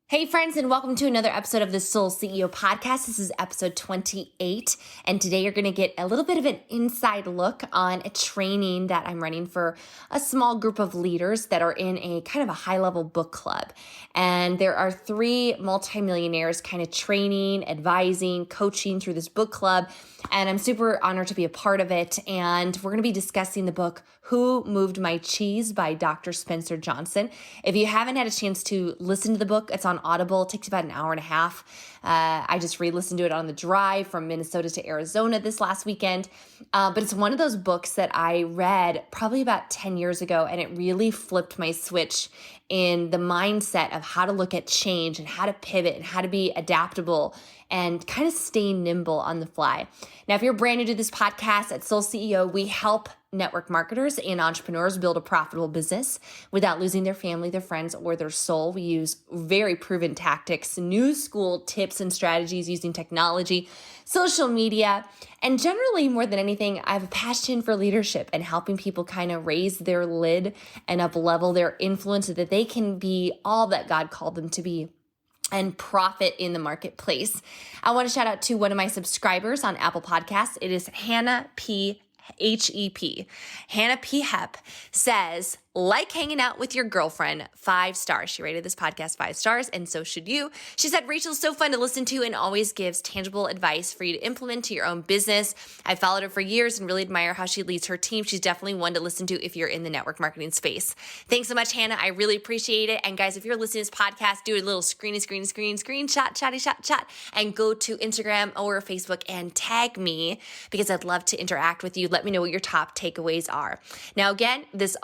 Hey friends, and welcome to another episode of the Soul CEO podcast. This is episode 28, and today you're going to get a little bit of an inside look on a training that I'm running for a small group of leaders that are in a kind of a high-level book club. And there are three multimillionaires kind of training, advising, coaching through this book club, and I'm super honored to be a part of it. And we're going to be discussing the book Who Moved My Cheese by Dr. Spencer Johnson. If you haven't had a chance to listen to the book, it's on Audible. It takes about an hour and a half. I just re-listened to it on the drive from Minnesota to Arizona this last weekend. But it's one of those books that I read probably about 10 years ago, and it really flipped my switch in the mindset of how to look at change and how to pivot and how to be adaptable and kind of stay nimble on the fly. Now, if you're brand new to this podcast at Soul CEO, we help network marketers and entrepreneurs build a profitable business without losing their family, their friends, or their soul. We use very proven tactics, new school tips and strategies using technology, social media, and generally, more than anything, I have a passion for leadership and helping people kind of raise their lid and up-level their influence so that they can be all that God called them to be and profit in the marketplace. I want to shout out to one of my subscribers on Apple Podcasts. It is Hannah P. H-E-P. Hannah P. Hep says, like hanging out with your girlfriend, 5 stars. She rated this podcast 5 stars, and so should you. She said, Rachel's so fun to listen to and always gives tangible advice for you to implement to your own business. I've followed her for years and really admire how she leads her team. She's definitely one to listen to if you're in the network marketing space. Thanks so much, Hannah. I really appreciate it. And guys, if you're listening to this podcast, do a little screenshot, and go to Instagram or Facebook and tag me because I'd love to interact with you. Let me know what your top takeaways are. Now, again, this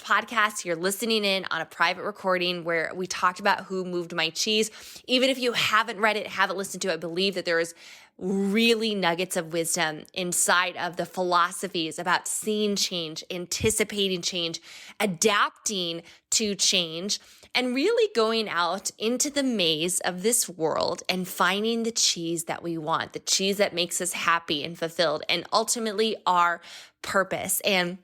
podcast, you're listening in on a private recording where we talked about Who Moved My Cheese. Even if you haven't read it, haven't listened to it, I believe that there is really nuggets of wisdom inside of the philosophies about seeing change, anticipating change, adapting to change, and really going out into the maze of this world and finding the cheese that we want, the cheese that makes us happy and fulfilled, and ultimately our purpose. And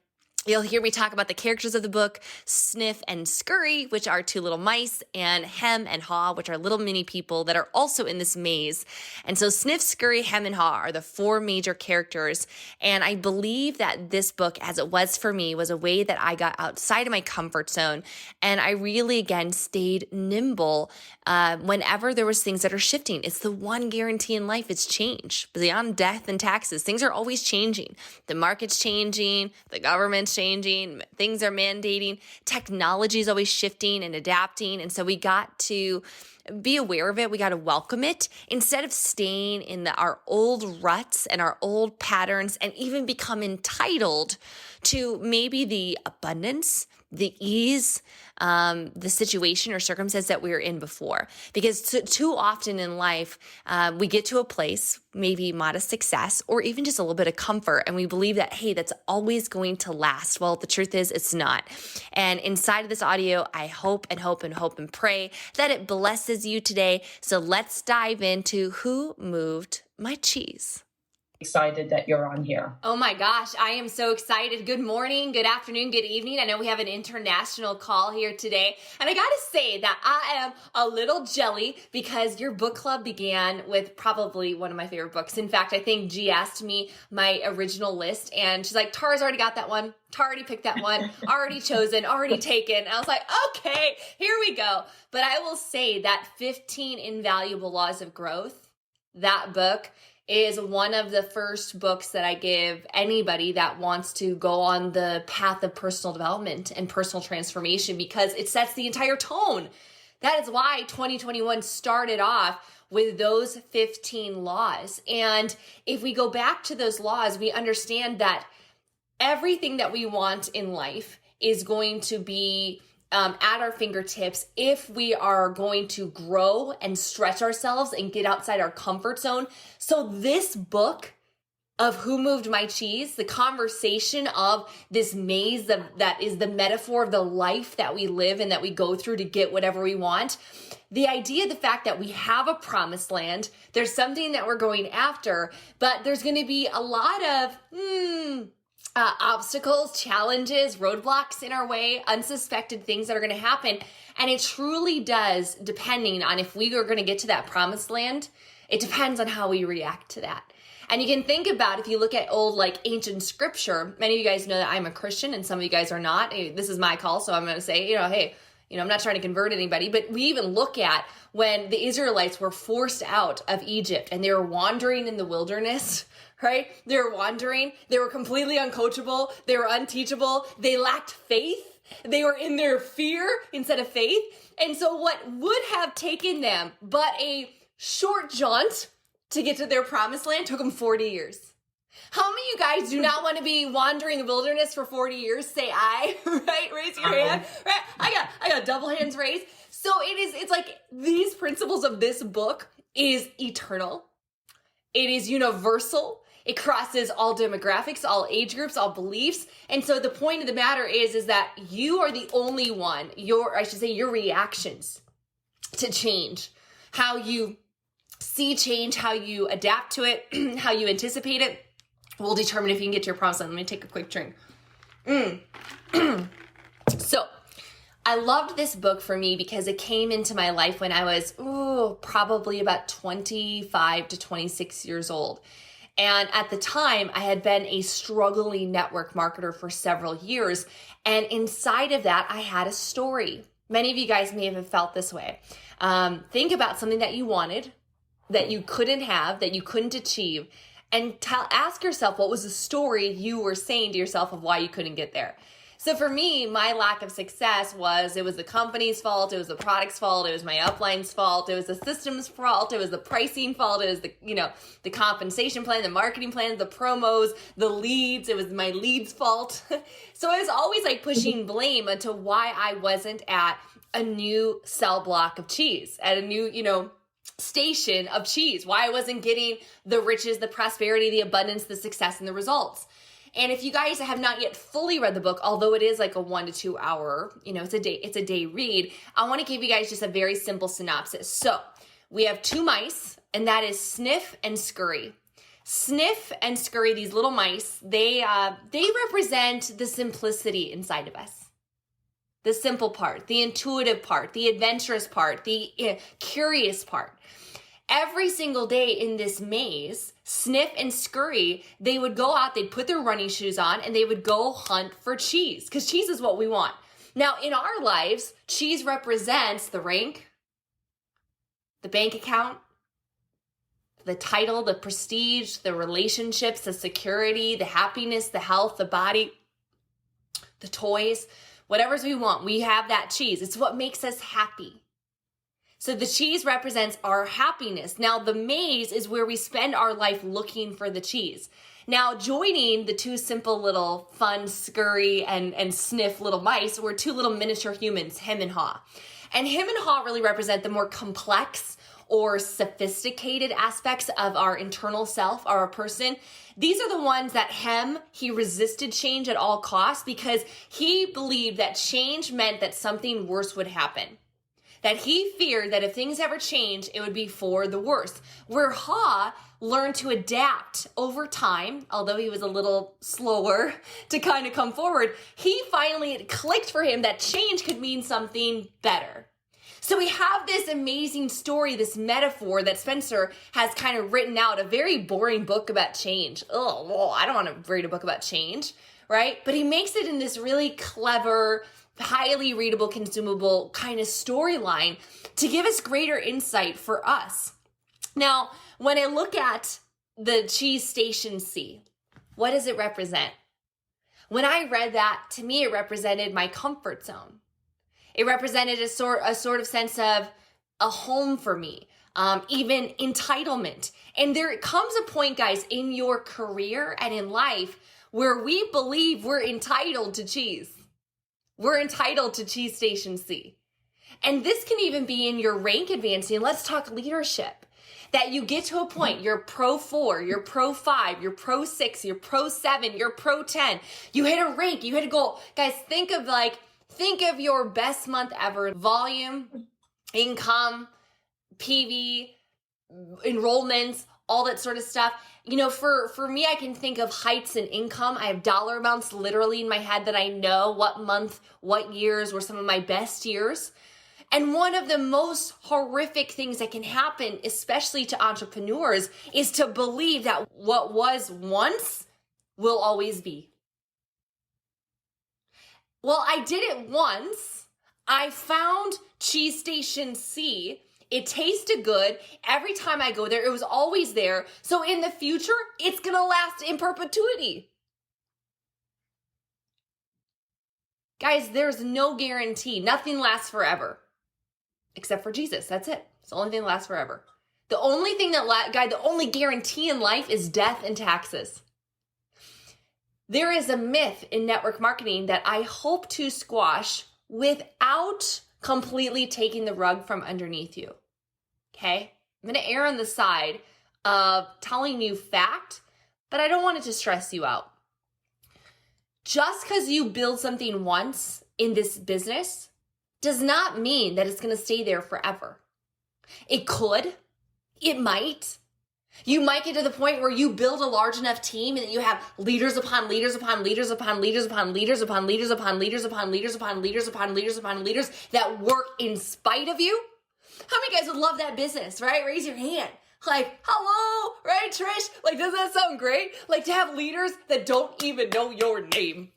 you'll hear me talk about the characters of the book, Sniff and Scurry, which are 2 little mice, and Hem and Haw, which are little mini people that are also in this maze. And so Sniff, Scurry, Hem, and Haw are the 4 major characters. And I believe that this book, as it was for me, was a way that I got outside of my comfort zone. And I really, again, stayed nimble whenever there was things that are shifting. It's the one guarantee in life, it's change. Beyond death and taxes, things are always changing. The market's changing, the government's changing, things are mandating, technology is always shifting and adapting. And so we got to be aware of it. We got to welcome it instead of staying in our old ruts and our old patterns and even become entitled to maybe the abundance, the ease, the situation or circumstance that we were in before. Because too often in life, we get to a place, maybe modest success, or even just a little bit of comfort, and we believe that, hey, that's always going to last. Well, the truth is it's not. And inside of this audio, I hope and pray that it blesses you today. So let's dive into Who Moved My Cheese. Excited that you're on here. Oh my gosh, I am so excited. Good morning, good afternoon, good evening. I know we have an international call here today. And I gotta say that I am a little jelly because your book club began with probably one of my favorite books. In fact, I think G asked me my original list and she's like, Tara's already got that one. Tara already picked that one, already chosen, already taken. And I was like, okay, here we go. But I will say that 15 Invaluable Laws of Growth, that book is one of the first books that I give anybody that wants to go on the path of personal development and personal transformation because it sets the entire tone. That is why 2021 started off with those 15 laws. And if we go back to those laws, we understand that everything that we want in life is going to be at our fingertips if we are going to grow and stretch ourselves and get outside our comfort zone. So this book of Who Moved My Cheese, the conversation of this maze that is the metaphor of the life that we live and that we go through to get whatever we want. The idea, the fact that we have a promised land, there's something that we're going after, but there's going to be a lot of, obstacles, challenges, roadblocks in our way, unsuspected things that are going to happen. And it truly does, depending on if we are going to get to that promised land, it depends on how we react to that. And you can think about, if you look at old, like, ancient scripture, many of you guys know that I'm a Christian and some of you guys are not. This is my call, so I'm going to say, hey, I'm not trying to convert anybody, but we even look at when the Israelites were forced out of Egypt and they were wandering in the wilderness, right? They were wandering. They were completely uncoachable. They were unteachable. They lacked faith. They were in their fear instead of faith. And so what would have taken them but a short jaunt to get to their promised land took them 40 years. How many of you guys do not want to be wandering the wilderness for 40 years? Say I, right? Raise your hand. Right? I got double hands raised. So it's like these principles of this book is eternal. It is universal. It crosses all demographics, all age groups, all beliefs. And so the point of the matter is that you are the only one, your reactions to change, how you see change, how you adapt to it, how you anticipate it, will determine if you can get to your promised land. Let me take a quick drink. So I loved this book for me because it came into my life when I was probably about 25 to 26 years old. And at the time, I had been a struggling network marketer for several years. And inside of that, I had a story. Many of you guys may have felt this way. Think about something that you wanted, that you couldn't have, that you couldn't achieve, and ask yourself, what was the story you were saying to yourself of why you couldn't get there? So for me, my lack of success it was the company's fault, it was the product's fault, it was my upline's fault, it was the system's fault, it was the pricing fault, it was the compensation plan, the marketing plan, the promos, the leads, it was my leads' fault. So I was always like pushing blame into why I wasn't at a new cell block of cheese, at a new, station of cheese, why I wasn't getting the riches, the prosperity, the abundance, the success, and the results. And if you guys have not yet fully read the book, although it is like a 1 to 2 hour, it's a day read, I want to give you guys just a very simple synopsis. So we have two mice, and that is Sniff and Scurry. Sniff and Scurry, these little mice, they represent the simplicity inside of us. The simple part, the intuitive part, the adventurous part, the curious part. Every single day in this maze, Sniff and Scurry, they would go out, they'd put their running shoes on, and they would go hunt for cheese, because cheese is what we want. Now, in our lives, cheese represents the rank, the bank account, the title, the prestige, the relationships, the security, the happiness, the health, the body, the toys, whatever we want. We have that cheese. It's what makes us happy. So the cheese represents our happiness. Now, the maze is where we spend our life looking for the cheese. Now, joining the two simple little fun Scurry and Sniff little mice were two little miniature humans, Hem and Haw. And Hem and Haw really represent the more complex or sophisticated aspects of our internal self, our person. These are the ones that Hem, he resisted change at all costs because he believed that change meant that something worse would happen. That he feared that if things ever changed, it would be for the worse. Where Haw learned to adapt over time, although he was a little slower to kind of come forward, he finally clicked for him that change could mean something better. So we have this amazing story, this metaphor that Spencer has kind of written out, a very boring book about change. Oh, I don't want to read a book about change, right? But he makes it in this really clever, highly readable, consumable kind of storyline to give us greater insight for us. Now, when I look at the cheese station C, what does it represent? When I read that, to me, it represented my comfort zone. It represented a sort of sense of a home for me, even entitlement. And there comes a point, guys, in your career and in life where we believe we're entitled to cheese. We're entitled to cheese station C. And this can even be in your rank advancing. Let's talk leadership. That you get to a point, you're pro 4, you're pro 5, you're pro 6, you're pro 7, you're pro 10. You hit a rank, you hit a goal. Guys, think of your best month ever. Volume, income, PV, enrollments, all that sort of stuff. For me, I can think of heights and income. I have dollar amounts literally in my head that I know what month, what years were some of my best years. And one of the most horrific things that can happen, especially to entrepreneurs, is to believe that what was once will always be. Well, I did it once. I found Cheese Station C. It tasted good. Every time I go there, it was always there. So in the future, it's going to last in perpetuity. Guys, there's no guarantee. Nothing lasts forever. Except for Jesus. That's it. It's the only thing that lasts forever. The only thing the only guarantee in life is death and taxes. There is a myth in network marketing that I hope to squash without completely taking the rug from underneath you. Okay? I'm going to err on the side of telling you fact, but I don't want it to stress you out. Just because you build something once in this business does not mean that it's going to stay there forever. It could. It might. You might get to the point where you build a large enough team and you have leaders upon leaders upon leaders upon leaders upon leaders upon leaders upon leaders upon leaders upon leaders upon leaders upon leaders that work in spite of you. How many guys would love that business, right? Raise your hand. Like, hello, right, Trish? Like, doesn't that sound great? Like, to have leaders that don't even know your name.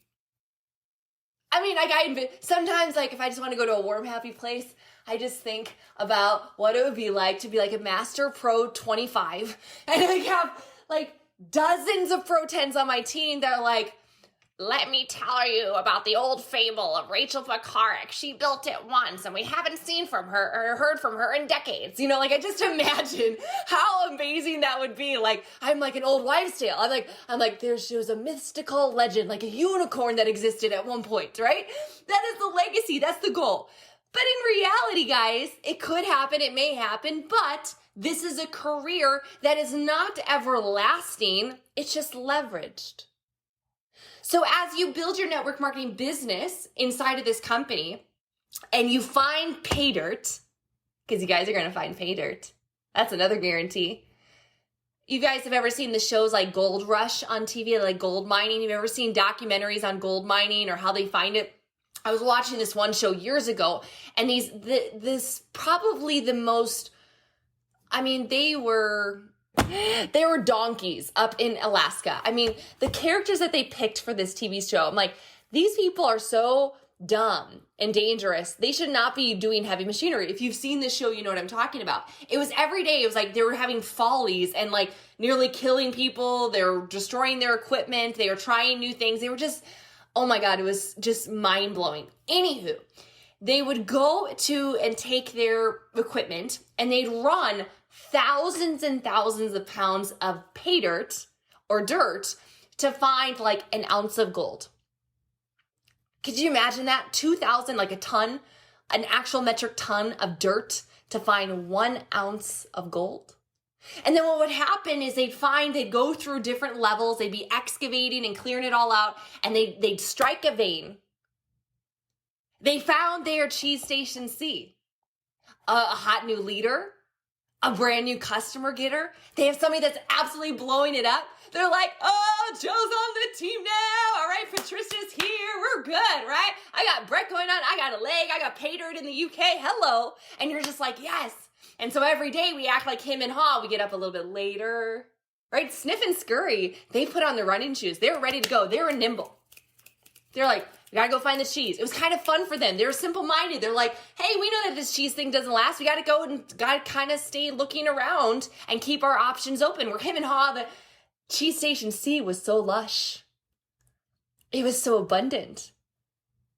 I mean, sometimes, like, if I just want to go to a warm, happy place, I just think about what it would be like to be like a Master Pro 25 and like have like dozens of Pro 10s on my team that are like, let me tell you about the old fable of Rachel Pekarik. She built it once and we haven't seen from her or heard from her in decades. Like, I just imagine how amazing that would be. Like, I'm like an old wives' tale. I'm like, there was a mystical legend, like a unicorn that existed at one point, right? That is the legacy. That's the goal. But in reality, guys, it could happen. It may happen, but this is a career that is not everlasting. It's just leveraged. So as you build your network marketing business inside of this company and you find pay dirt, because you guys are going to find pay dirt. That's another guarantee. You guys have ever seen the shows like Gold Rush on TV, like gold mining? You've ever seen documentaries on gold mining or how they find it? I was watching this one show years ago, and this probably the most, they were donkeys up in Alaska. The characters that they picked for this TV show, I'm like, these people are so dumb and dangerous. They should not be doing heavy machinery. If you've seen this show, you know what I'm talking about. It was every day. It was like they were having follies and like nearly killing people. They were destroying their equipment. They were trying new things. They were just, oh my God, it was just mind-blowing. Anywho, they would go to and take their equipment and they'd run thousands and thousands of pounds of pay dirt or dirt to find like an ounce of gold. Could you imagine that? 2,000, like a ton, an actual metric ton of dirt to find 1 ounce of gold? And then what would happen is they'd go through different levels, they'd be excavating and clearing it all out, and they'd strike a vein. They found their Cheese Station C, a hot new leader, a brand new customer getter. They have somebody that's absolutely blowing it up. They're like, oh, Joe's on the team now. All right, Patricia's here. We're good, right? I got Brett going on. I got a leg. I got pay dirt in the UK. Hello. And you're just like, yes. And so every day we act like him and Haw. We get up a little bit later, right? Sniff and Scurry, they put on their running shoes. They were ready to go. They were nimble. They're like, we gotta go find the cheese. It was kind of fun for them. They were simple-minded. They're like, hey, we know that this cheese thing doesn't last. We gotta go and gotta kind of stay looking around and keep our options open. Where him and Haw, the Cheese Station C was so lush. It was so abundant.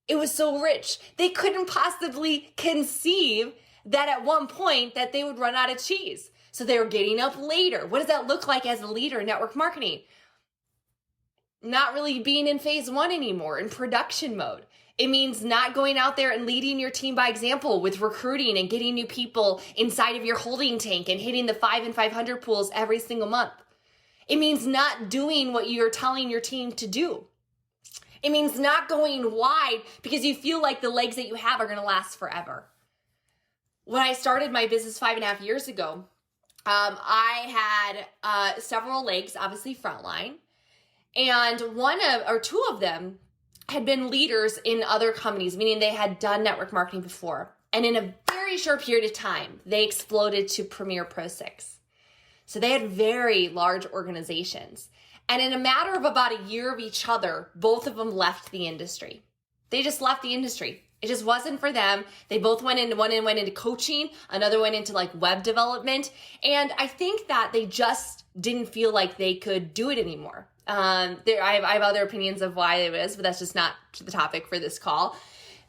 It was so rich. They couldn't possibly conceive that at one point that they would run out of cheese. So they were getting up later. What does that look like as a leader in network marketing? Not really being in phase 1 anymore, in production mode. It means not going out there and leading your team by example with recruiting and getting new people inside of your holding tank and hitting the 5 and 500 pools every single month. It means not doing what you're telling your team to do. It means not going wide because you feel like the legs that you have are going to last forever. When I started my business 5.5 years ago, I had several legs, obviously frontline, and two of them had been leaders in other companies, meaning they had done network marketing before. And in a very short period of time, they exploded to Premier Pro 6. So they had very large organizations. And in a matter of about a year of each other, both of them left the industry. They just left the industry. It just wasn't for them. They both went into coaching, another went into like web development. And I think that they just didn't feel like they could do it anymore. I have other opinions of why it was, but that's just not the topic for this call.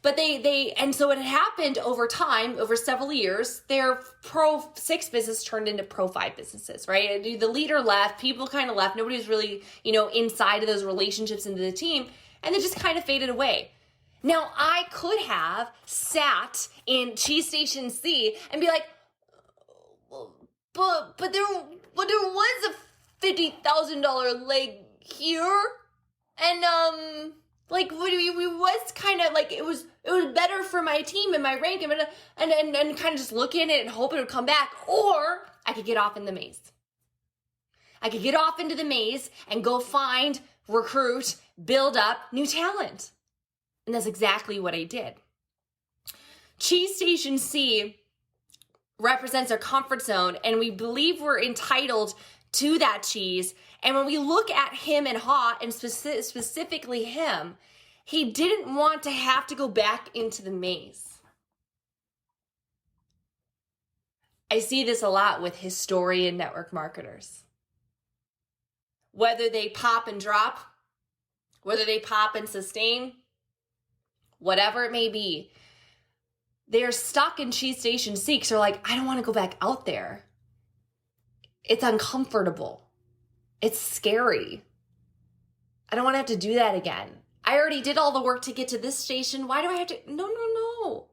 But and so it had happened over time, over several years, their Pro 6 business turned into Pro 5 businesses, right? The leader left, people kind of left, nobody was really, inside of those relationships into the team, and they just kind of faded away. Now, I could have sat in Cheese Station C and be like, but there was a $50,000 leg here, and we was kind of like it was better for my team and my rank, and kind of just look in it and hope it would come back, or I could get off in the maze. I could get off into the maze and go find, recruit, build up new talent. And that's exactly what I did. Cheese Station C represents our comfort zone, and we believe we're entitled to that cheese. And when we look at him and Ha, and specifically him, he didn't want to have to go back into the maze. I see this a lot with historian network marketers. Whether they pop and drop, whether they pop and sustain, whatever it may be, they're stuck in Cheese Station C because they're like, I don't want to go back out there. It's uncomfortable. It's scary. I don't want to have to do that again. I already did all the work to get to this station. Why do I have to? No.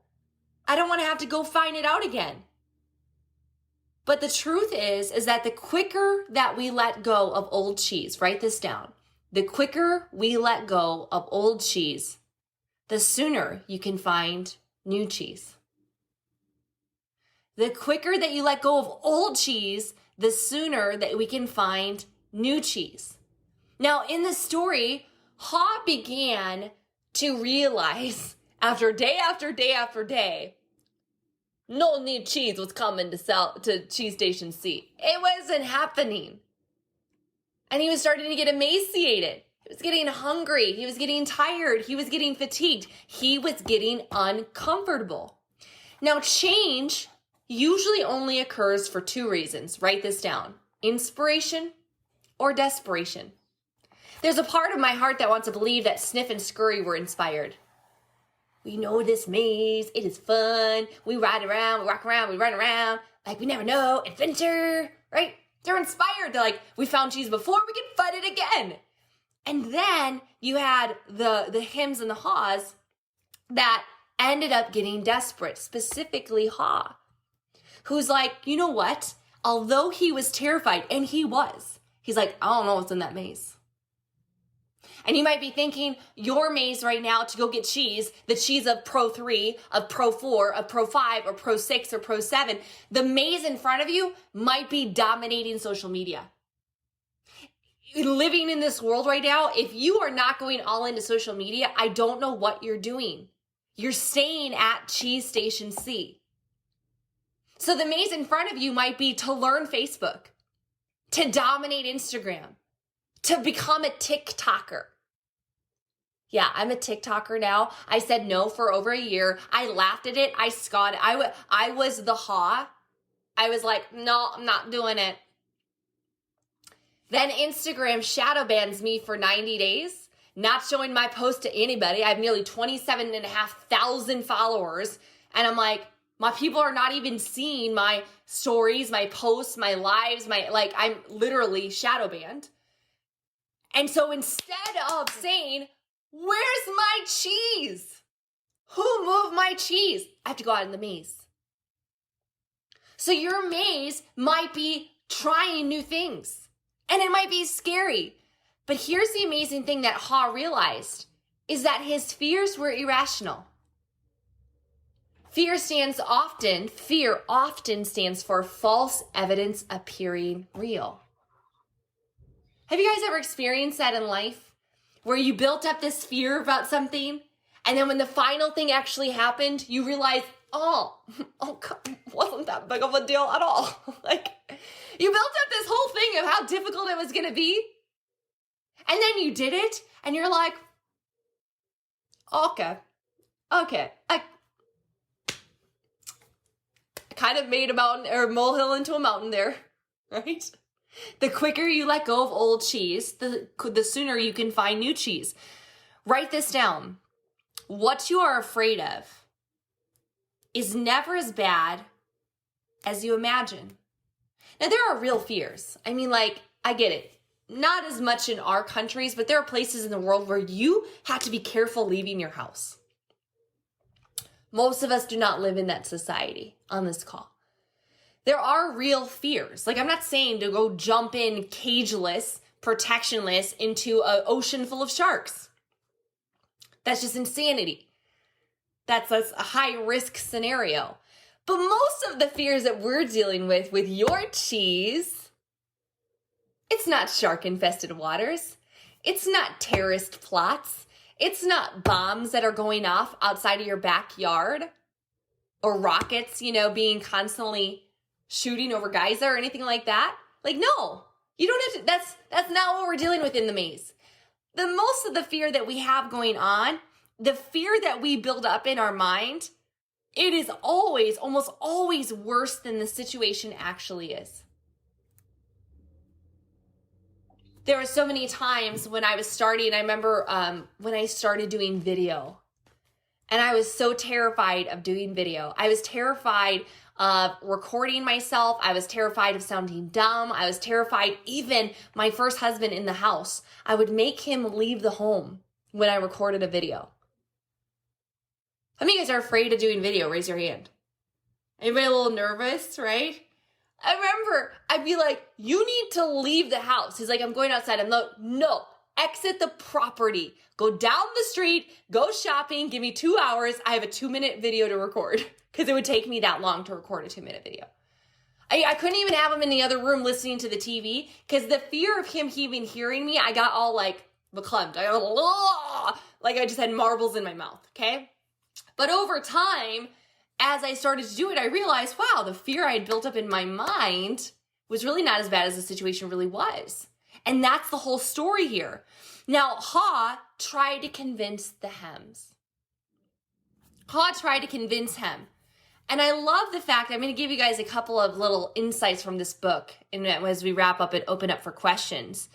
I don't want to have to go find it out again. But the truth is that the quicker that we let go of old cheese, write this down, the quicker we let go of old cheese, the sooner you can find new cheese. The quicker that you let go of old cheese, the sooner that we can find new cheese. Now, in the story, Ha began to realize after day after day after day, no new cheese was coming to sell to Cheese Station C. It wasn't happening. And he was starting to get emaciated. He was getting hungry. He was getting tired. He was getting fatigued. He was getting uncomfortable. Now, change usually only occurs for two reasons. Write this down. Inspiration or desperation. There's a part of my heart that wants to believe that Sniff and Scurry were inspired. We know this maze. It is fun. We ride around, we walk around, we run around. Like we never know. Adventure, right? They're inspired. They're like, we found cheese before, we can find it again. And then you had the hims and the haws that ended up getting desperate, specifically Ha, who's like, you know what? Although he was terrified, and he was, he's like, I don't know what's in that maze. And you might be thinking your maze right now to go get cheese, the cheese of Pro 3, of Pro 4, of Pro 5, or Pro 6, or Pro 7, the maze in front of you might be dominating social media. Living in this world right now, if you are not going all into social media, I don't know what you're doing. You're staying at Cheese Station C. So the maze in front of you might be to learn Facebook, to dominate Instagram, to become a TikToker. Yeah, I'm a TikToker now. I said no for over a year. I laughed at it. I scoffed. I was the Ha. I was like, no, I'm not doing it. Then Instagram shadow bans me for 90 days, not showing my post to anybody. I have nearly 27,500 followers. And I'm like, my people are not even seeing my stories, my posts, my lives, I'm literally shadow banned. And so instead of saying, where's my cheese? Who moved my cheese? I have to go out in the maze. So your maze might be trying new things. And it might be scary. But here's the amazing thing that Ha realized, is that his fears were irrational. Fear often stands for false evidence appearing real. Have you guys ever experienced that in life? Where you built up this fear about something, and then when the final thing actually happened, you realize, oh God, wasn't that big of a deal at all. Like, you built up this whole thing of how difficult it was going to be, and then you did it, and you're like, okay, I kind of made a mountain or molehill into a mountain there, right? The quicker you let go of old cheese, the sooner you can find new cheese. Write this down. What you are afraid of is never as bad as you imagine. Now, there are real fears. I mean, like, I get it. Not as much in our countries, but there are places in the world where you have to be careful leaving your house. Most of us do not live in that society on this call. There are real fears. Like, I'm not saying to go jump in cageless, protectionless into an ocean full of sharks. That's just insanity. That's a high risk scenario. But most of the fears that we're dealing with your cheese, it's not shark infested waters. It's not terrorist plots. It's not bombs that are going off outside of your backyard or rockets, being constantly shooting over Gaza or anything like that. Like, no, you don't have to, that's not what we're dealing with in the maze. The most of the fear that we have going on, the fear that we build up in our mind, it is almost always worse than the situation actually is. There were so many times when I was starting, I remember when I started doing video, and I was so terrified of doing video. I was terrified of recording myself. I was terrified of sounding dumb. I was terrified, even my first husband in the house, I would make him leave the home when I recorded a video. How many of you guys are afraid of doing video? Raise your hand. Anybody a little nervous, right? I remember I'd be like, you need to leave the house. He's like, I'm going outside. I'm like, no, exit the property. Go down the street, go shopping, give me 2 hours. I have a 2-minute video to record because it would take me that long to record a 2-minute video. I couldn't even have him in the other room listening to the TV because the fear of him even hearing me, I got all like verklempt. I got like I just had marbles in my mouth, okay? But over time, as I started to do it, I realized, wow, the fear I had built up in my mind was really not as bad as the situation really was. And that's the whole story here. Now, Ha tried to convince the Hems. Ha tried to convince him. And I love the fact, I'm going to give you guys a couple of little insights from this book and as we wrap up and open up for questions.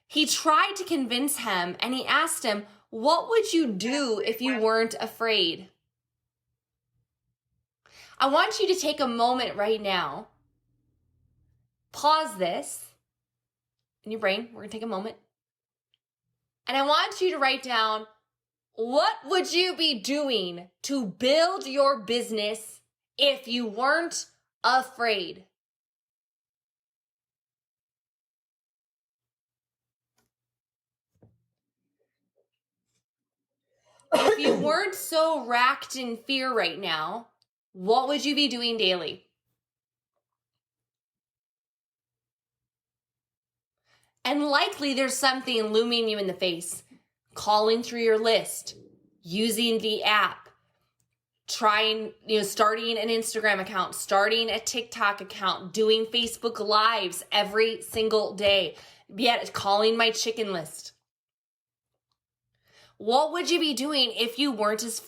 He tried to convince him, and he asked him, what would you do if you weren't afraid? I want you to take a moment right now. Pause this in your brain. We're going to take a moment. And I want you to write down, what would you be doing to build your business if you weren't afraid? If you weren't so racked in fear right now, what would you be doing daily? And likely there's something looming you in the face. Calling through your list, using the app, starting an Instagram account, starting a TikTok account, doing Facebook Lives every single day, yet calling my chicken list. What would you be doing if you weren't as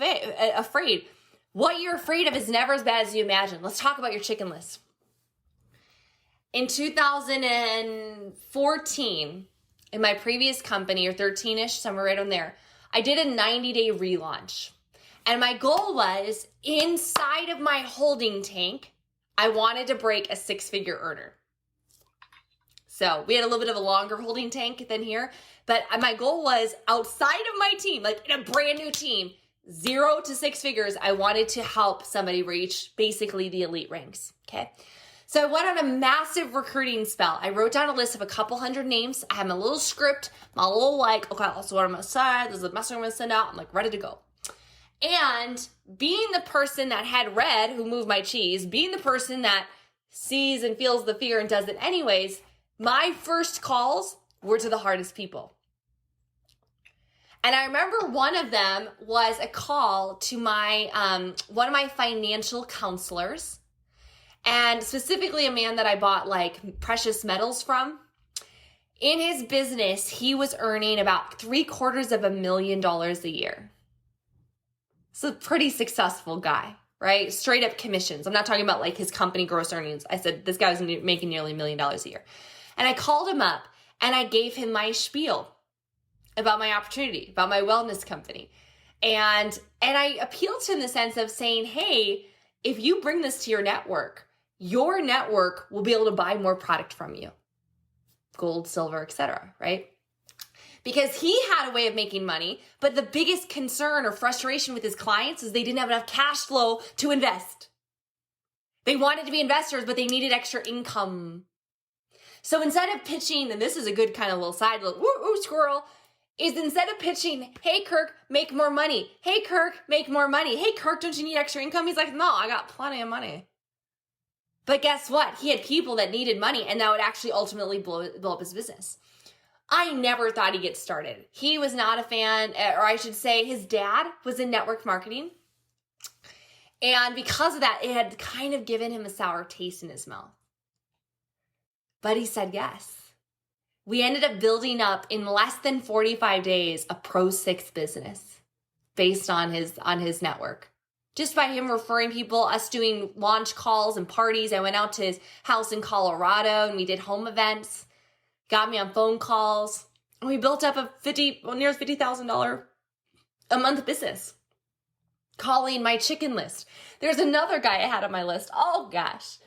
afraid? What you're afraid of is never as bad as you imagine. Let's talk about your chicken list. In 2014, in my previous company, or 13-ish, somewhere right on there, I did a 90-day relaunch. And my goal was, inside of my holding tank, I wanted to break a 6-figure earner. So we had a little bit of a longer holding tank than here, but my goal was outside of my team, like in a brand new team, 0 to 6 figures, I wanted to help somebody reach basically the elite ranks, okay? So I went on a massive recruiting spell. I wrote down a list of a couple hundred names. I had my little script, my little okay, also what I'm gonna say, this is the message I'm gonna send out. I'm like ready to go. And being the person that had red who moved my cheese, being the person that sees and feels the fear and does it anyways, my first calls were to the hardest people. And I remember one of them was a call to my one of my financial counselors, and specifically a man that I bought like precious metals from. In his business, he was earning about $750,000 a year. So a pretty successful guy, right? Straight up commissions. I'm not talking about like his company gross earnings. I said this guy was making nearly $1 million a year. And I called him up and I gave him my spiel about my opportunity, about my wellness company. And I appealed to him in the sense of saying, hey, if you bring this to your network will be able to buy more product from you. Gold, silver, etc., right? Because he had a way of making money, but the biggest concern or frustration with his clients is they didn't have enough cash flow to invest. They wanted to be investors, but they needed extra income. So instead of pitching, and this is a good kind of little side, little woo squirrel, is instead of pitching, hey, Kirk, make more money. Hey, Kirk, make more money. Hey, Kirk, don't you need extra income? He's like, no, I got plenty of money. But guess what? He had people that needed money, and that would actually ultimately blow up his business. I never thought he'd get started. He was not a fan, or I should say his dad was in network marketing. And because of that, it had kind of given him a sour taste in his mouth. But he said yes. We ended up building up in less than 45 days a Pro 6 business based on his network. Just by him referring people, us doing launch calls and parties. I went out to his house in Colorado and we did home events, got me on phone calls, and we built up a near $50,000 a month business. Calling my chicken list. There's another guy I had on my list. Oh gosh.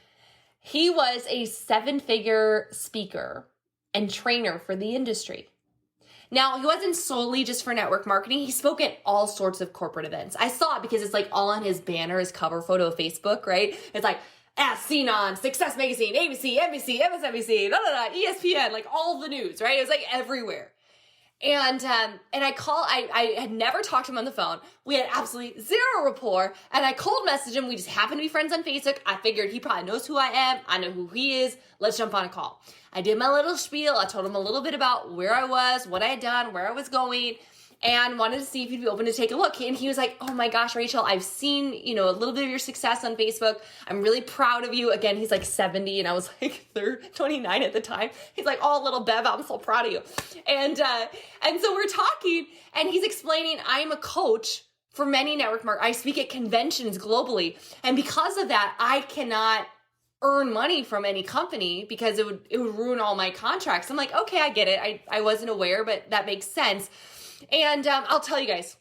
He was a 7-figure speaker and trainer for the industry. Now, he wasn't solely just for network marketing. He spoke at all sorts of corporate events. I saw it because it's like all on his banner, his cover photo of Facebook, right? It's like, as seen on Success Magazine, ABC, NBC, MSNBC, ESPN, like all the news, right? It was like everywhere. And I had never talked to him on the phone. We had absolutely zero rapport. And I cold messaged him. We just happened to be friends on Facebook. I figured he probably knows who I am. I know who he is. Let's jump on a call. I did my little spiel. I told him a little bit about where I was, what I had done, where I was going, and wanted to see if he'd be open to take a look. And he was like, oh my gosh, Rachel, I've seen, a little bit of your success on Facebook. I'm really proud of you. Again, he's like 70 and I was like 29 at the time. He's like, oh, little Bev, I'm so proud of you. And so we're talking and he's explaining I'm a coach for many network marketers. I speak at conventions globally. And because of that, I cannot earn money from any company because it would ruin all my contracts. I'm like, okay, I get it. I wasn't aware, but that makes sense. And I'll tell you guys,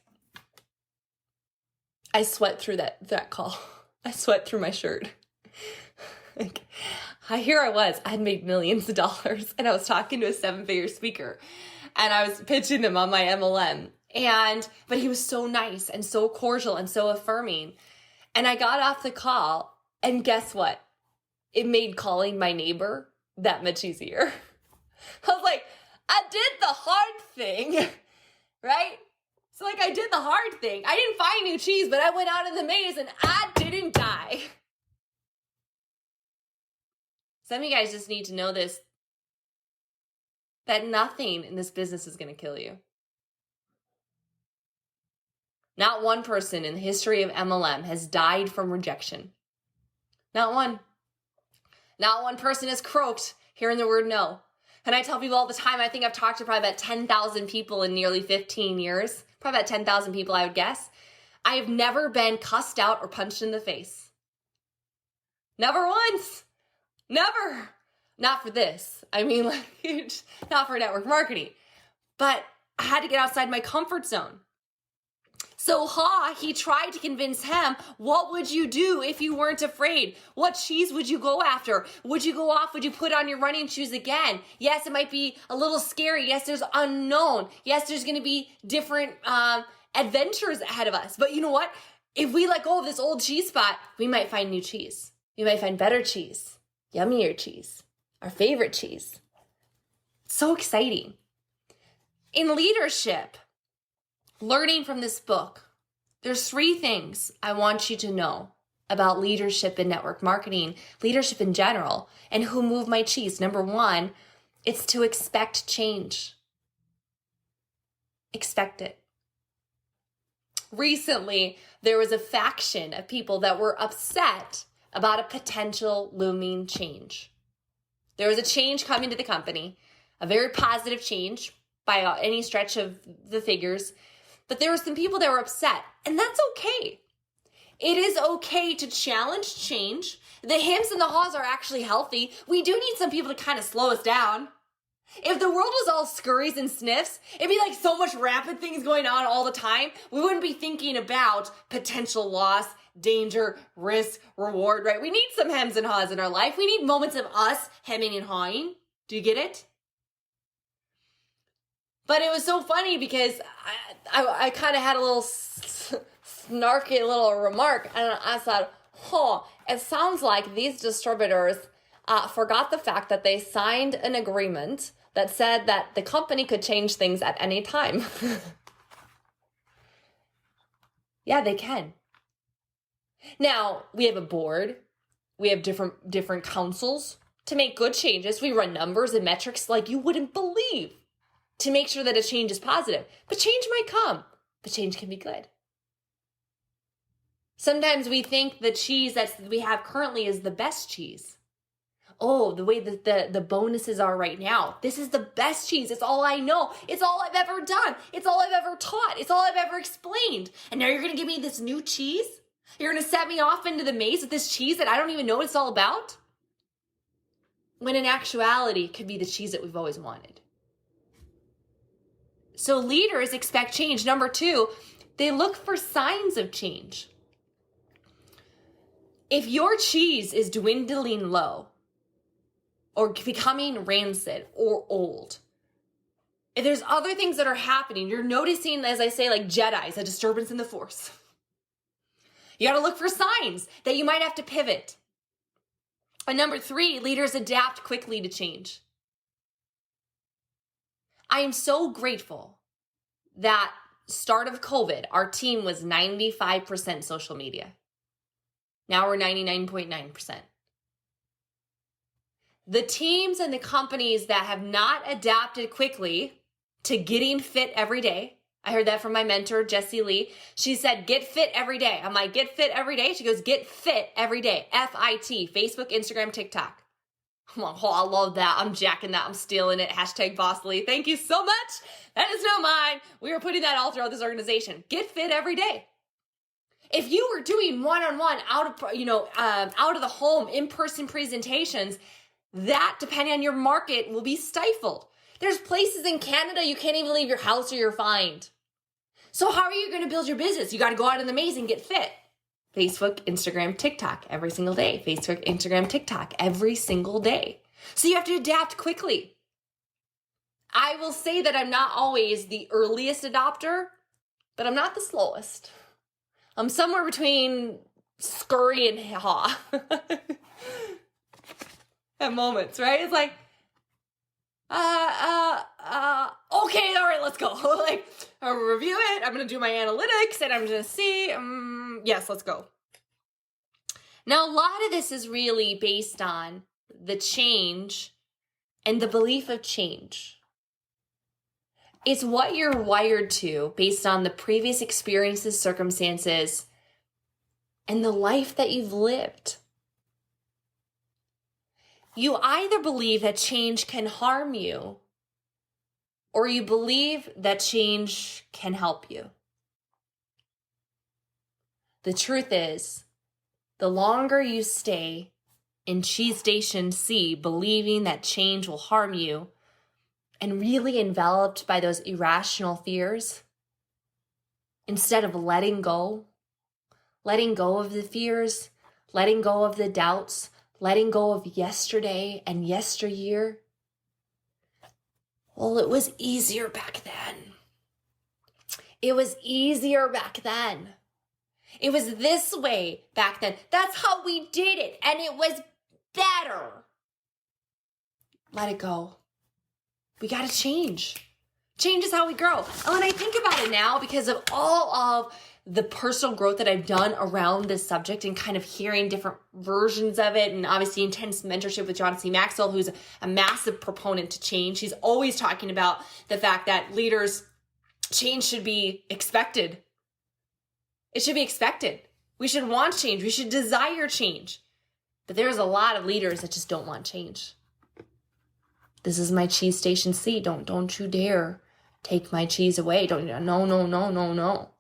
I sweat through that call. I sweat through my shirt. Here I was. I had made millions of dollars and I was talking to a 7-figure speaker and I was pitching him on my MLM. But he was so nice and so cordial and so affirming. And I got off the call and guess what? It made calling my neighbor that much easier. I was like, I did the hard thing. Right? So I did the hard thing. I didn't find new cheese, but I went out in the maze and I didn't die. Some of you guys just need to know this, that nothing in this business is going to kill you. Not one person in the history of MLM has died from rejection. Not one. Not one person has croaked hearing the word no. And I tell people all the time, I think I've talked to probably about 10,000 people in nearly 15 years. Probably about 10,000 people, I would guess. I have never been cussed out or punched in the face. Never once. Never. Not for this. I mean, not for network marketing. But I had to get outside my comfort zone. So he tried to convince him, what would you do if you weren't afraid? What cheese would you go after? Would you go off? Would you put on your running shoes again? Yes, it might be a little scary. Yes, there's unknown. Yes, there's going to be different adventures ahead of us. But you know what? If we let go of this old cheese spot, we might find new cheese. We might find better cheese, yummier cheese, our favorite cheese. So exciting. In leadership, learning from this book, There's 3 things I want you to know about leadership in network marketing, leadership in general, and who moved my cheese. Number 1, it's to expect change. Expect it. Recently, there was a faction of people that were upset about a potential looming change. There was a change coming to the company, a very positive change by any stretch of the figures, but there were some people that were upset, and that's okay. It is okay to challenge change. The hims and the haws are actually healthy. We do need some people to kind of slow us down. If the world was all scurries and sniffs, it'd be like so much rapid things going on all the time. We wouldn't be thinking about potential loss, danger, risk, reward, right? We need some hems and haws in our life. We need moments of us hemming and hawing. Do you get it? But it was so funny because I kind of had a little snarky little remark, and I thought, it sounds like these distributors forgot the fact that they signed an agreement that said that the company could change things at any time. Yeah, they can. Now, we have a board. We have different councils to make good changes. We run numbers and metrics like you wouldn't believe to make sure that a change is positive. But change might come, but change can be good. Sometimes we think the cheese that we have currently is the best cheese. Oh, the way that the bonuses are right now. This is the best cheese. It's all I know. It's all I've ever done. It's all I've ever taught. It's all I've ever explained. And now you're going to give me this new cheese? You're going to set me off into the maze with this cheese that I don't even know what it's all about? When in actuality, it could be the cheese that we've always wanted. So leaders expect change. Number 2, they look for signs of change. If your cheese is dwindling low or becoming rancid or old, if there's other things that are happening, you're noticing, as I say, like Jedis, a disturbance in the force. You got to look for signs that you might have to pivot. And number 3, leaders adapt quickly to change. I am so grateful that start of COVID, our team was 95% social media. Now we're 99.9%. The teams and the companies that have not adapted quickly to getting fit every day, I heard that from my mentor, Jessie Lee. She said, get fit every day. I'm like, get fit every day? She goes, get fit every day. FIT, Facebook, Instagram, TikTok. I'm like, I love that. I'm jacking that. I'm stealing it. Hashtag Boss Lee. Thank you so much. That is not mine. We are putting that all throughout this organization. Get fit every day. If you were doing one-on-one out of the home, in-person presentations, that, depending on your market, will be stifled. There's places in Canada you can't even leave your house or you're fined. So how are you going to build your business? You got to go out in the maze and get fit. Facebook, Instagram, TikTok every single day. Facebook, Instagram, TikTok every single day. So you have to adapt quickly. I will say that I'm not always the earliest adopter, but I'm not the slowest. I'm somewhere between scurry and haw. At moments, right? It's like, okay, all right, let's go. Like, I'll review it. I'm going to do my analytics and I'm going to see, yes, let's go. Now, a lot of this is really based on the change and the belief of change. It's what you're wired to based on the previous experiences, circumstances, and the life that you've lived. You either believe that change can harm you, or you believe that change can help you. The truth is, the longer you stay in Cheese Station C believing that change will harm you, and really enveloped by those irrational fears, instead of letting go of the fears, letting go of the doubts, letting go of yesterday and yesteryear. Well, it was easier back then. It was easier back then. It was this way back then. That's how we did it, and it was better. Let it go. We got to change. Change is how we grow. And when I think about it now, because of all of the personal growth that I've done around this subject and kind of hearing different versions of it, and obviously intense mentorship with John C. Maxwell, who's a massive proponent to change. He's always talking about the fact that leaders, change should be expected. It should be expected. We should want change. We should desire change. But there's a lot of leaders that just don't want change. This is my cheese station C. Don't you dare take my cheese away. No.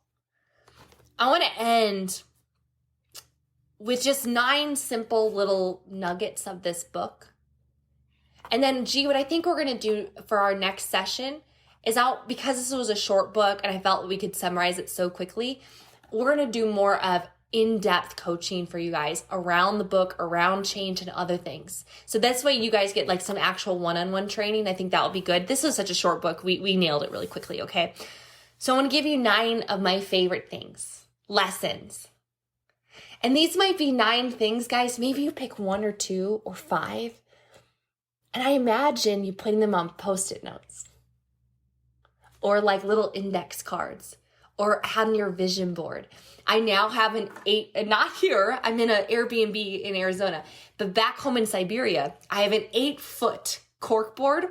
I want to end with just 9 simple little nuggets of this book. And then, what I think we're going to do for our next session is because this was a short book and I felt we could summarize it so quickly, we're going to do more of in-depth coaching for you guys around the book, around change and other things. So this way you guys get like some actual one-on-one training. I think that will be good. This was such a short book. We nailed it really quickly, okay? So I want to give you 9 of my favorite things. Lessons. And these might be 9 things, guys. Maybe you pick 1 or 2 or 5. And I imagine you putting them on Post-it notes or like little index cards or on your vision board. I now have not here, I'm in an Airbnb in Arizona, but back home in Siberia, I have an 8-foot cork board.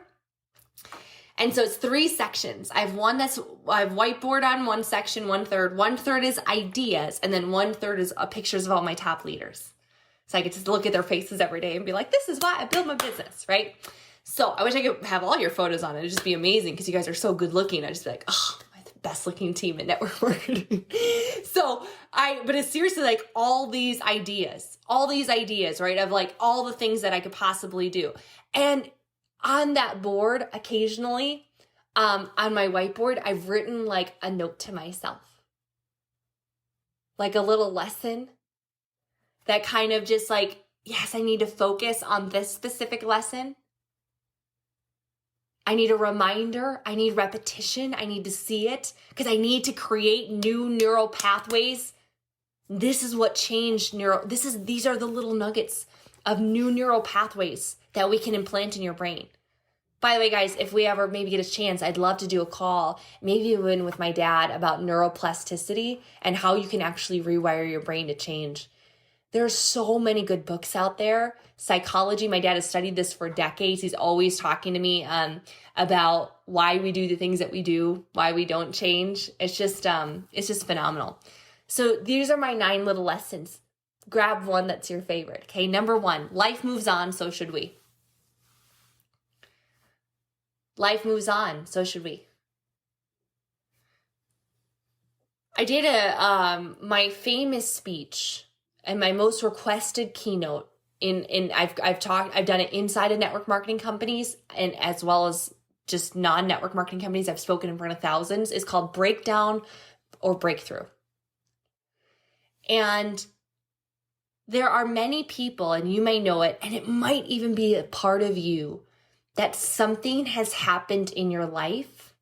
And so it's 3 sections. I have whiteboard on one section, 1/3. 1/3 is ideas, and then 1/3 is pictures of all my top leaders. So I get to look at their faces every day and be like, this is why I build my business, right? So I wish I could have all your photos on it. It'd just be amazing because you guys are so good looking. I'd just be like, oh, my best looking team in network marketing. But it's seriously like all these ideas, right? Of like all the things that I could possibly do. And on that board, occasionally, on my whiteboard, I've written like a note to myself. Like a little lesson that kind of just like, yes, I need to focus on this specific lesson. I need a reminder. I need repetition. I need to see it because I need to create new neural pathways. This is what changed these are the little nuggets of new neural pathways that we can implant in your brain. By the way, guys, if we ever maybe get a chance, I'd love to do a call, maybe even with my dad, about neuroplasticity and how you can actually rewire your brain to change. There's so many good books out there. Psychology, my dad has studied this for decades. He's always talking to me about why we do the things that we do, why we don't change. It's just phenomenal. So these are my 9 little lessons. Grab one that's your favorite. Okay, number 1, life moves on, so should we. Life moves on, so should we. I did my famous speech and my most requested keynote I've done it inside of network marketing companies and as well as just non-network marketing companies. I've spoken in front of thousands. It's called Breakdown or Breakthrough. And there are many people, and you may know it, and it might even be a part of you, that something has happened in your life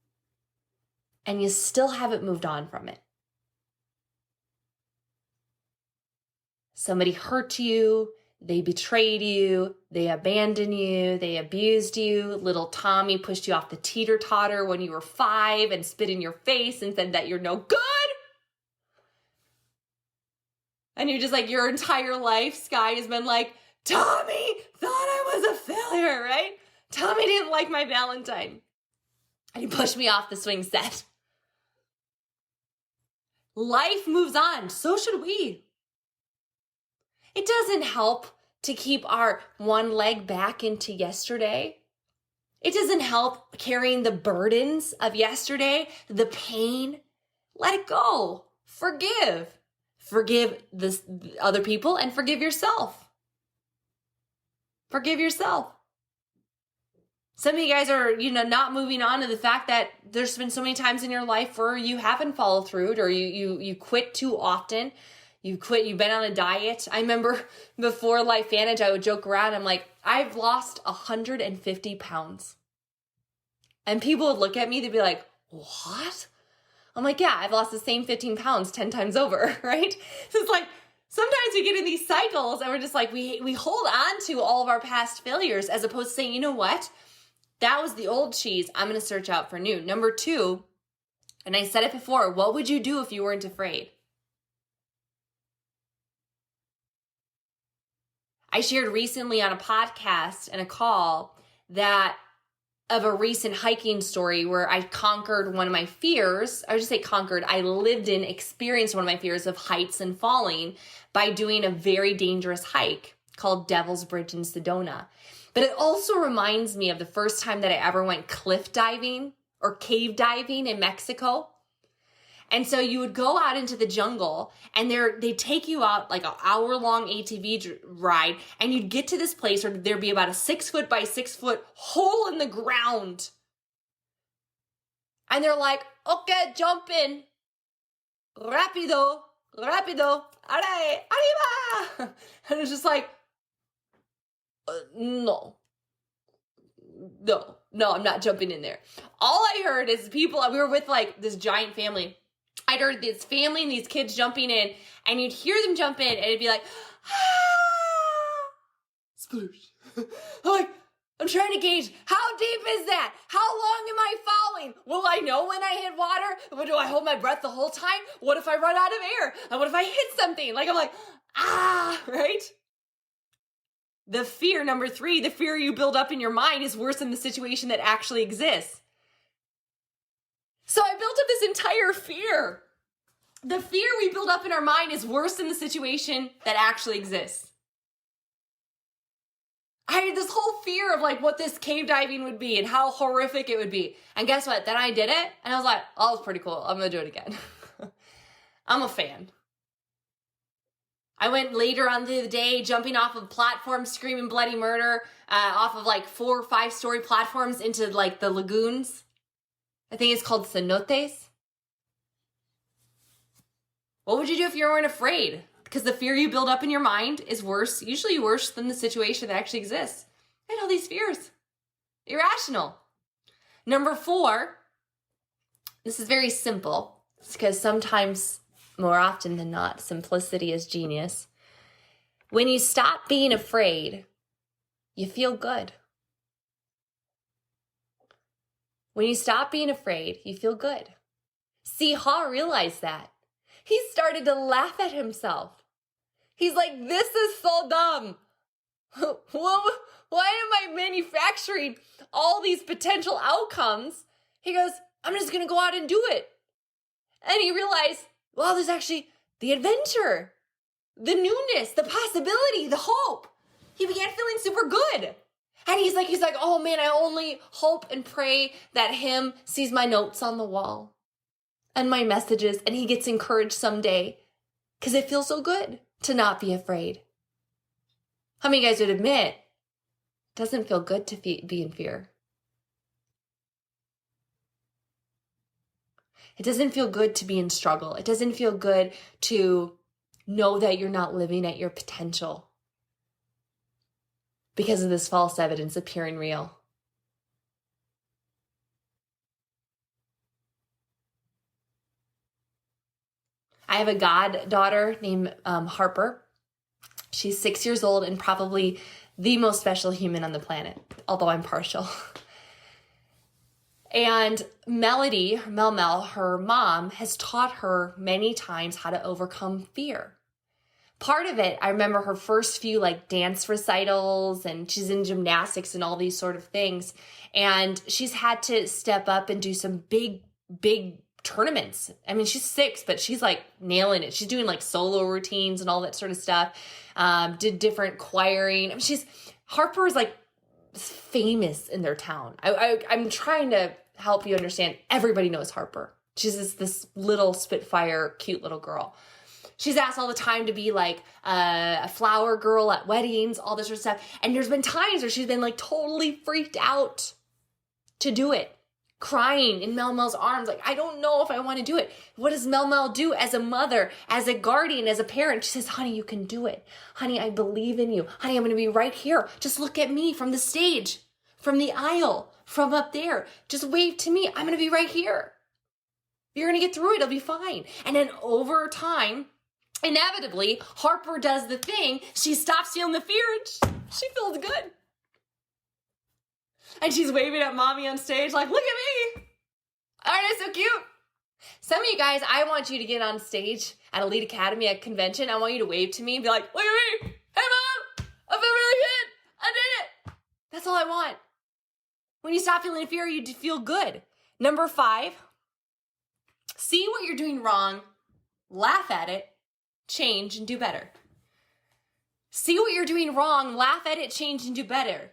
and you still haven't moved on from it. Somebody hurt you, they betrayed you, they abandoned you, they abused you. Little Tommy pushed you off the teeter-totter when you were 5 and spit in your face and said that you're no good. And you're just like, your entire life, Sky has been like, Tommy thought I was a failure, right? Tommy didn't like my Valentine. And he pushed me off the swing set. Life moves on. So should we. It doesn't help to keep our one leg back into yesterday. It doesn't help carrying the burdens of yesterday, the pain. Let it go. Forgive. Forgive the other people and forgive yourself. Forgive yourself. Some of you guys are, not moving on to the fact that there's been so many times in your life where you haven't followed through or you quit too often. You've been on a diet. I remember before LifeVantage, I would joke around. I'm like, I've lost 150 pounds. And people would look at me, they'd be like, what? I'm like, yeah, I've lost the same 15 pounds 10 times over, right? So it's like, sometimes we get in these cycles and we're just like, we hold on to all of our past failures as opposed to saying, you know what? That was the old cheese. I'm going to search out for new. Number 2, and I said it before, what would you do if you weren't afraid? I shared recently on a podcast and a call that of a recent hiking story where I conquered one of my fears. I would just say conquered. I experienced one of my fears of heights and falling by doing a very dangerous hike called Devil's Bridge in Sedona. But it also reminds me of the first time that I ever went cliff diving or cave diving in Mexico. And so you would go out into the jungle and they take you out like an hour-long ATV ride, and you'd get to this place where there'd be about a 6-foot by 6-foot hole in the ground. And they're like, okay, jump in. Rapido, rapido, arre, arriba. And it's just like, no, I'm not jumping in there. All I heard is people, we were with like this giant family. I'd heard this family and these kids jumping in, and you'd hear them jump in, and it'd be like, ah, sploosh. I'm trying to gauge, how deep is that? How long am I falling? Will I know when I hit water? Do I hold my breath the whole time? What if I run out of air? And what if I hit something? Like, I'm like, right? The fear, number 3, the fear you build up in your mind is worse than the situation that actually exists. So I built up this entire fear. The fear we build up in our mind is worse than the situation that actually exists. I had this whole fear of like what this cave diving would be and how horrific it would be. And guess what? Then I did it and I was like, oh, it's pretty cool. I'm going to do it again. I'm a fan. I went later on the day jumping off of platforms, screaming bloody murder, off of like 4 or 5 story platforms into like the lagoons. I think it's called cenotes. What would you do if you weren't afraid? Because the fear you build up in your mind is usually worse than the situation that actually exists. I had all these fears. Irrational. Number 4, this is very simple. It's because sometimes, more often than not, simplicity is genius. When you stop being afraid, you feel good. When you stop being afraid, you feel good. See, Ha realized that. He started to laugh at himself. He's like, this is so dumb. Why am I manufacturing all these potential outcomes? He goes, I'm just going to go out and do it. And he realized, well, there's actually the adventure, the newness, the possibility, the hope. He began feeling super good. And he's like, oh man, I only hope and pray that him sees my notes on the wall and my messages, and he gets encouraged someday, because it feels so good to not be afraid. How many of you guys would admit it doesn't feel good to be in fear? It doesn't feel good to be in struggle. It doesn't feel good to know that you're not living at your potential because of this false evidence appearing real. I have a goddaughter named Harper. She's 6 years old and probably the most special human on the planet, although I'm partial. And Melody, Mel, her mom, has taught her many times how to overcome fear. Part of it, I remember her first few like dance recitals, and she's in gymnastics and all these sort of things. And she's had to step up and do some big tournaments. I mean, she's 6, but she's like nailing it. She's doing like solo routines and all that sort of stuff. Did different choiring. I mean, Harper is like famous in their town. I'm trying to help you understand. Everybody knows Harper. She's this little Spitfire, cute little girl. She's asked all the time to be like a flower girl at weddings, all this sort of stuff. And there's been times where she's been like totally freaked out to do it. Crying in Mel's arms, like, I don't know if I want to do it. What does Mel do as a mother, as a guardian, as a parent? She says, honey, you can do it. Honey, I believe in you. Honey, I'm going to be right here. Just look at me from the stage, from the aisle, from up there. Just wave to me. I'm going to be right here. You're going to get through it. It'll be fine. And then over time, inevitably, Harper does the thing. She stops feeling the fear and she feels good. And she's waving at mommy on stage like, look at me. Aren't I so cute? Some of you guys, I want you to get on stage at Elite Academy at convention. I want you to wave to me and be like, look at me. Hey, Mom. I feel That's all I want. When you stop feeling fear, you feel good. Number 5, see what you're doing wrong, laugh at it, change, and do better. See what you're doing wrong, laugh at it, change, and do better.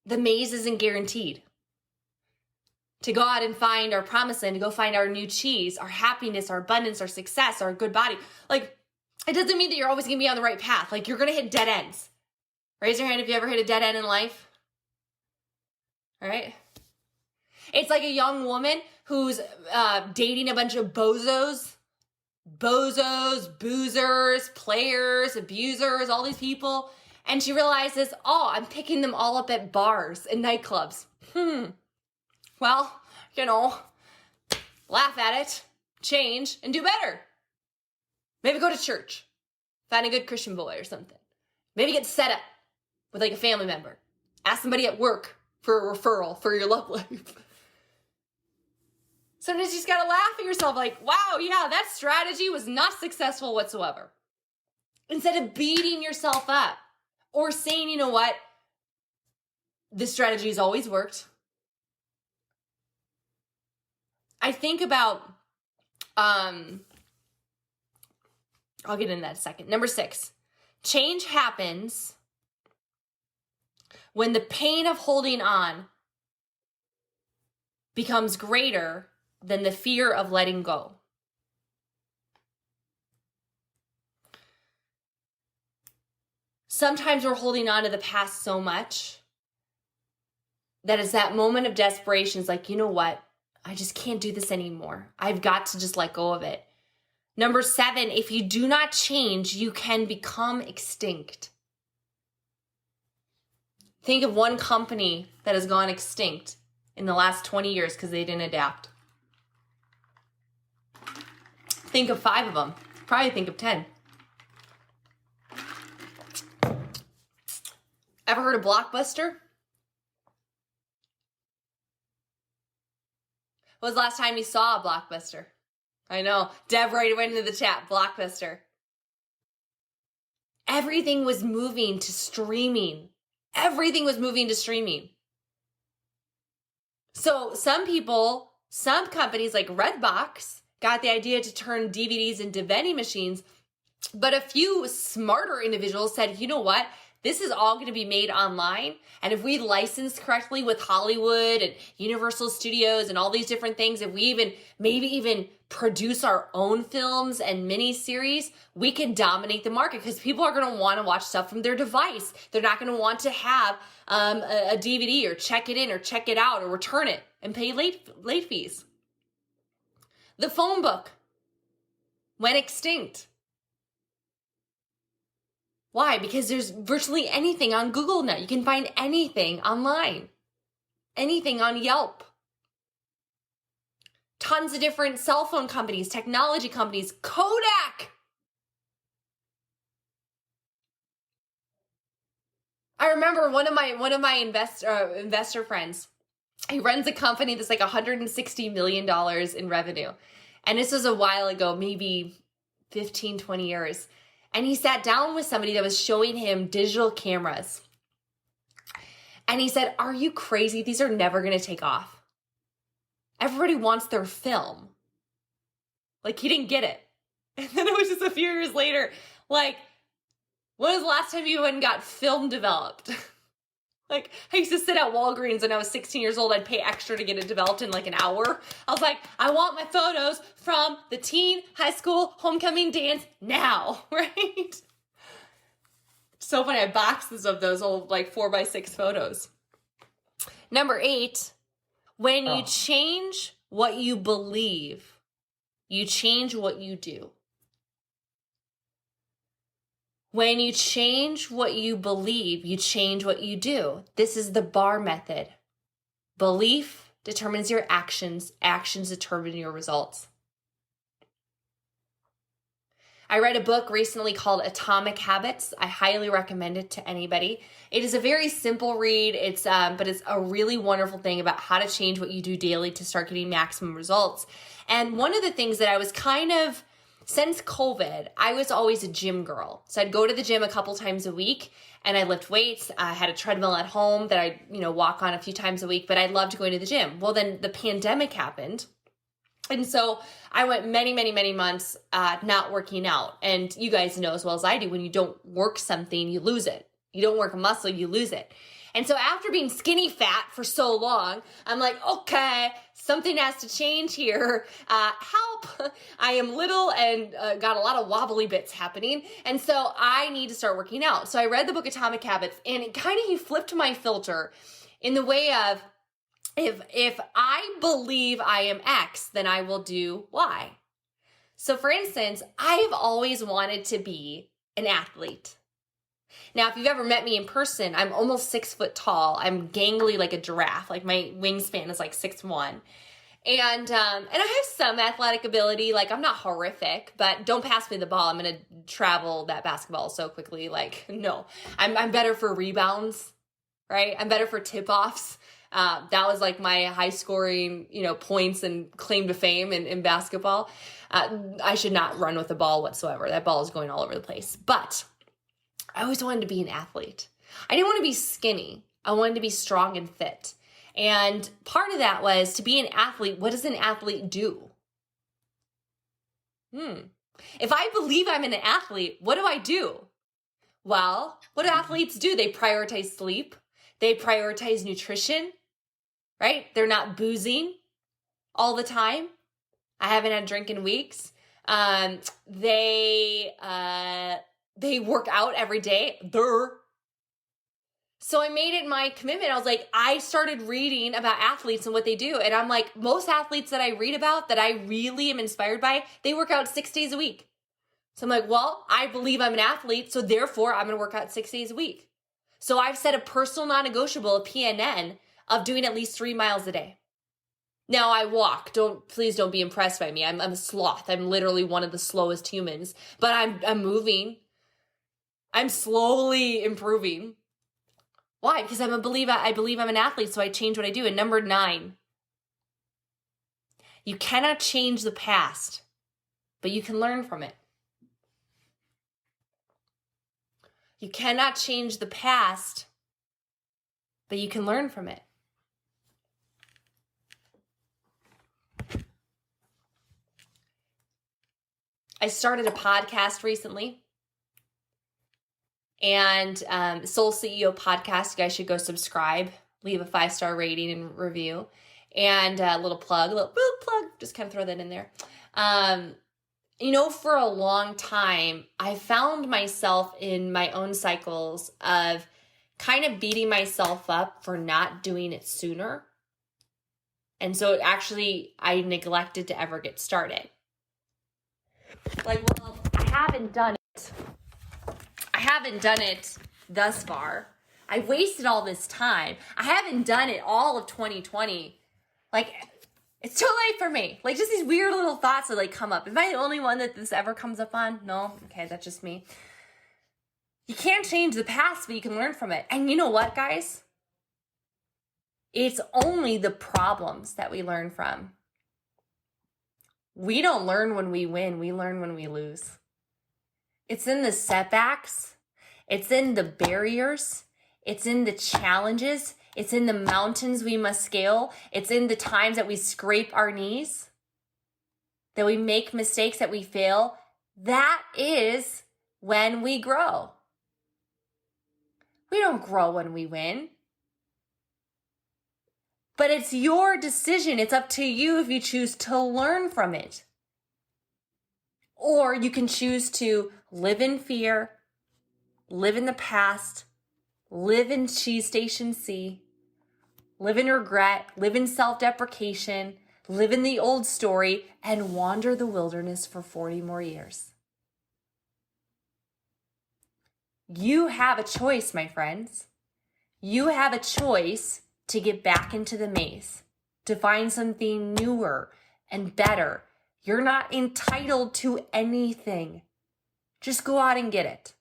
The maze isn't guaranteed. To go out and find our promised land, to go find our new cheese, our happiness, our abundance, our success, our good body. Like, it doesn't mean that you're always going to be on the right path. Like, you're going to hit dead ends. Raise your hand if you ever hit a dead end in life. All right? It's like a young woman who's dating a bunch of bozos, boozers, players, abusers, all these people. And she realizes, oh, I'm picking them all up at bars and nightclubs. Well, laugh at it, change, and do better. Maybe go to church, find a good Christian boy or something. Maybe get set up with like a family member. Ask somebody at work for a referral for your love life. Sometimes you just gotta laugh at yourself like, wow, yeah, that strategy was not successful whatsoever. Instead of beating yourself up or saying, you know what, this strategy has always worked. I think about, I'll get into that in a second. Number 6, change happens when the pain of holding on becomes greater than the fear of letting go. Sometimes we're holding on to the past so much that it's that moment of desperation. It's like, you know what? I just can't do this anymore. I've got to just let go of it. Number 7, if you do not change, you can become extinct. Think of one company that has gone extinct in the last 20 years because they didn't adapt. Think of 5 of them. Probably think of 10. Ever heard of Blockbuster? When was the last time you saw a Blockbuster? I know. Deb right went into the chat. Blockbuster. Everything was moving to streaming. Everything was moving to streaming. So some companies like Redbox got the idea to turn DVDs into vending machines, but a few smarter individuals said, you know what? This is all going to be made online. And if we license correctly with Hollywood and Universal Studios and all these different things, if we maybe even produce our own films and miniseries, we can dominate the market because people are going to want to watch stuff from their device. They're not going to want to have a DVD or check it in or check it out or return it and pay late fees. The phone book went extinct. Why? Because there's virtually anything on Google now. You can find anything online. Anything on Yelp. Tons of different cell phone companies, technology companies, Kodak. I remember one of my investor friends. He runs a company that's like $160 million in revenue. And this was a while ago, maybe 15, 20 years. And he sat down with somebody that was showing him digital cameras. And he said, are you crazy? These are never going to take off. Everybody wants their film. Like, he didn't get it. And then it was just a few years later, like, when was the last time you went and got film developed? Like, I used to sit at Walgreens when I was 16 years old. I'd pay extra to get it developed in like an hour. I was like, I want my photos from the teen high school homecoming dance now, right? So funny. I have boxes of those old like 4x6 photos. Number 8, when you change what you believe, you change what you do. When you change what you believe, you change what you do. This is the bar method. Belief determines your actions. Actions determine your results. I read a book recently called Atomic Habits. I highly recommend it to anybody. It is a very simple read. But it's a really wonderful thing about how to change what you do daily to start getting maximum results. And one of the things that I was kind of since COVID, I was always a gym girl. So I'd go to the gym a couple times a week and I lift weights. I had a treadmill at home that I'd, walk on a few times a week, but I loved going to the gym. Well, then the pandemic happened. And so I went many, many, many months not working out. And you guys know as well as I do, when you don't work something, you lose it. You don't work a muscle, you lose it. And so after being skinny fat for so long, I'm like, okay, something has to change here. Help. I am little and got a lot of wobbly bits happening. And so I need to start working out. So I read the book Atomic Habits, and it kind of, he flipped my filter in the way of, if I believe I am X, then I will do Y. So for instance, I've always wanted to be an athlete. Now, if you've ever met me in person, I'm almost 6 foot tall. I'm gangly like a giraffe. Like my wingspan is like 6'1". And I have some athletic ability. Like I'm not horrific, but don't pass me the ball. I'm going to travel that basketball so quickly. Like, no, I'm better for rebounds, right? I'm better for tip-offs. That was like my high scoring, points and claim to fame in basketball. I should not run with the ball whatsoever. That ball is going all over the place. But I always wanted to be an athlete. I didn't want to be skinny. I wanted to be strong and fit. And part of that was to be an athlete. What does an athlete do? If I believe I'm an athlete, what do I do? Well, what do athletes do? They prioritize sleep. They prioritize nutrition, right? They're not boozing all the time. I haven't had a drink in weeks. They work out every day. So I made it my commitment. I was like, I started reading about athletes and what they do. And I'm like, most athletes that I read about that I really am inspired by, they work out 6 days a week. So I'm like, well, I believe I'm an athlete. So therefore I'm going to work out 6 days a week. So I've set a personal non-negotiable, a PNN, of doing at least 3 miles a day. Now I walk. Please don't be impressed by me. I'm a sloth. I'm literally one of the slowest humans, but I'm moving. I'm slowly improving. Why? Because I believe I'm an athlete, so I change what I do. And number 9, you cannot change the past, but you can learn from it. You cannot change the past, but you can learn from it. I started a podcast recently. And Soul CEO podcast, you guys should go subscribe, leave a 5-star rating and review. And a little plug, just kind of throw that in there. For a long time, I found myself in my own cycles of kind of beating myself up for not doing it sooner. And so I neglected to ever get started. Like, well, I haven't done it thus far. I wasted all this time. I haven't done it all of 2020. Like, it's too late for me. Like, just these weird little thoughts that come up. Am I the only one that this ever comes up on? No? Okay, that's just me. You can't change the past, but you can learn from it. And you know what, guys? It's only the problems that we learn from. We don't learn when we win. We learn when we lose. It's in the setbacks. It's in the barriers. It's in the challenges. It's in the mountains we must scale. It's in the times that we scrape our knees, that we make mistakes, that we fail. That is when we grow. We don't grow when we win. But it's your decision. It's up to you if you choose to learn from it. Or you can choose to live in fear, live in the past, live in Station C, live in regret, live in self-deprecation, live in the old story, and wander the wilderness for 40 more years. You have a choice, my friends. You have a choice to get back into the maze, to find something newer and better. You're not entitled to anything. Just go out and get it.